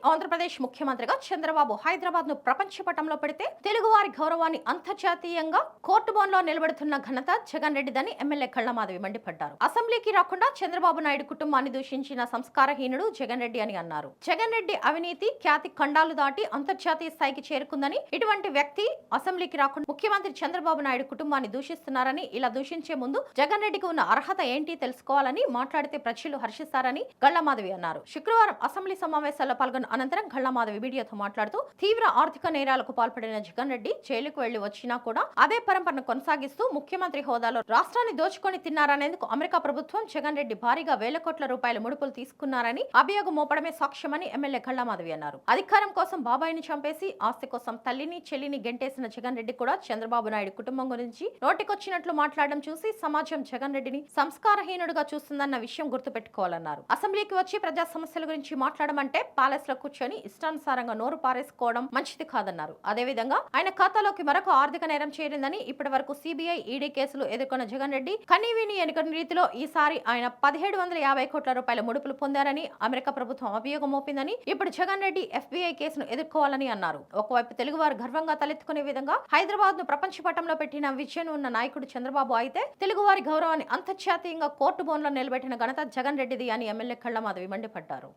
ఆంధ్రప్రదేశ్ ముఖ్యమంత్రిగా చంద్రబాబు హైదరాబాద్ ను ప్రపంచ పటంలో పెడితే తెలుగువారి గౌరవాన్ని అంతర్జాతీయంగా కోర్టు బోన్లో నిలబెడుతున్న ఘనత జగన్ రెడ్డిదని ఎమ్మెల్యే కళ్లమాధవి మండిపడ్డారు. అసెంబ్లీకి రాకుండా చంద్రబాబు నాయుడు కుటుంబాన్ని దూషించిన సంస్కారహీనుడు జగన్ రెడ్డి అని అన్నారు. జగన్ రెడ్డి అవినీతి ఖ్యాతి ఖండాలు దాటి అంతర్జాతీయ స్థాయికి చేరుకుందని, ఇటువంటి వ్యక్తి అసెంబ్లీకి రాకుండా ముఖ్యమంత్రి చంద్రబాబు నాయుడు కుటుంబాన్ని దూషిస్తున్నారని, ఇలా దూషించే ముందు జగన్ రెడ్డికి ఉన్న అర్హత ఏంటి తెలుసుకోవాలని, మాట్లాడితే ప్రజలు హర్షిస్తారని కళ్లమాధవి అన్నారు. శుక్రవారం అసెంబ్లీ సమావేశాల్లో పాల్గొన్న అనంతరం కళ్లమాధవి మీడియాతో మాట్లాడుతూ, తీవ్ర ఆర్థిక నేరాలకు పాల్పడిన జగన్ రెడ్డి జైలుకు వెళ్లి వచ్చినా కూడా అదే పరంపరను కొనసాగిస్తూ ముఖ్యమంత్రి హోదాలో రాష్ట్రాన్ని దోచుకొని తిన్నారనేందుకు అమెరికా ప్రభుత్వం జగన్ రెడ్డి భారీగా వేల కోట్ల రూపాయల ముడుపులు తీసుకున్నారని అభియోగం మోపడమే సాక్ష్యమని ఎమ్మెల్యే కళ్లమాధవి అన్నారు. అధికారం కోసం బాబాయిని చంపేసి ఆస్తి కోసం తల్లిని చెల్లిని గెంటేసిన జగన్ రెడ్డి కూడా చంద్రబాబు నాయుడు కుటుంబం గురించి నోటికొచ్చినట్లు మాట్లాడడం చూసి సమాజం జగన్ రెడ్డిని సంస్కారహీనుడుగా చూస్తుందన్న విషయం గుర్తుపెట్టుకోవాలన్నారు. అసెంబ్లీకి వచ్చి ప్రజా సమస్యల గురించి మాట్లాడమంటే ప్యాలెస్ లో కూర్చొని ఇష్టానుసారంగా నోరు పారేసుకోవడం మంచిది కాదన్నారు. అదేవిధంగా ఆయన ఖాతాలోకి మరొక ఆర్థిక నేరం చేరిందని, ఇప్పటి వరకు సిబిఐ ఈడీ కేసులు ఎదుర్కొన్న జగన్ రెడ్డి కనీవిని ఎన్నికల రీతిలో ఈసారి ఆయన 1750 కోట్ల రూపాయల ముడుపులు పొందారని అమెరికా ప్రభుత్వం అభియోగం మోపిందని, ఇప్పుడు జగన్ రెడ్డి ఎఫ్బిఐ కేసును ఎదుర్కోవాలని అన్నారు. ఒకవైపు తెలుగువారు గర్వంగా తలెత్తుకునే విధంగా హైదరాబాద్ ను ప్రపంచ పటంలో పెట్టిన విజయం ఉన్న నాయకుడు చంద్రబాబు అయితే, తెలుగువారి గౌరవాన్ని అంతర్జాతీయంగా కోర్టు బోన్లో నిలబెట్టిన ఘనత జగన్ రెడ్డిది అని ఎమ్మెల్యే కళ్లమాధవి మండిపడ్డారు.